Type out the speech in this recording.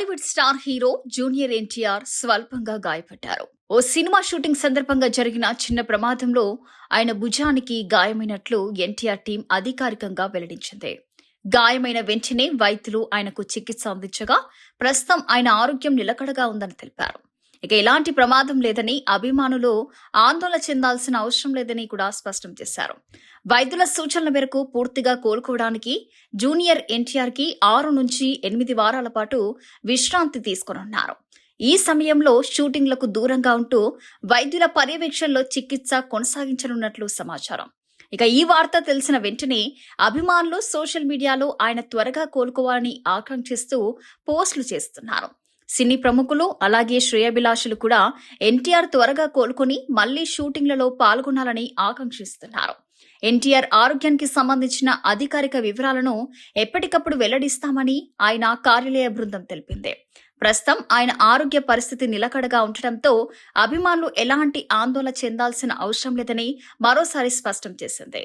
Bollywood star hero junior NTR స్వల్పంగా గాయపడ్డారు. ఓ cinema shooting సందర్భంగా జరిగిన చిన్న ప్రమాదంలో ఆయన భుజానికి గాయమైనట్లు ఎన్టీఆర్ టీం అధికారికంగా వెల్లడించింది. గాయమైన వెంటనే వైద్యులు ఆయనకు చికిత్స అందించగా ప్రస్తుతం ఆయన ఆరోగ్యం నిలకడగా ఉందని తెలిపారు. ఇక ఎలాంటి ప్రమాదం లేదని, అభిమానులు ఆందోళన చెందాల్సిన అవసరం లేదని కూడా స్పష్టం చేశారు. వైద్యుల సూచనల మేరకు పూర్తిగా కోలుకోవడానికి జూనియర్ ఎన్టీఆర్ కి 6 నుంచి 8 వారాల పాటు విశ్రాంతి తీసుకోనున్నారు. ఈ సమయంలో షూటింగ్లకు దూరంగా ఉంటూ వైద్యుల పర్యవేక్షణలో చికిత్స కొనసాగించనున్నట్లు సమాచారం. ఇక ఈ వార్త తెలిసిన వెంటనే అభిమానులు సోషల్ మీడియాలో ఆయన త్వరగా కోలుకోవాలని ఆకాంక్షిస్తూ పోస్టులు చేస్తున్నారు. సినీ ప్రముఖులు అలాగే శ్రేయోభిలాషులు కూడా ఎన్టీఆర్ త్వరగా కోలుకొని మళ్లీ షూటింగ్లలో పాల్గొనాలని ఆకాంక్షిస్తున్నారు. ఎన్టీఆర్ ఆరోగ్యానికి సంబంధించిన అధికారిక వివరాలను ఎప్పటికప్పుడు వెల్లడిస్తామని ఆయన కార్యాలయ బృందం తెలిపింది. ప్రస్తుతం ఆయన ఆరోగ్య పరిస్థితి నిలకడగా ఉండటంతో అభిమానులు ఎలాంటి ఆందోళన చెందాల్సిన అవసరం లేదని మరోసారి స్పష్టం చేసింది.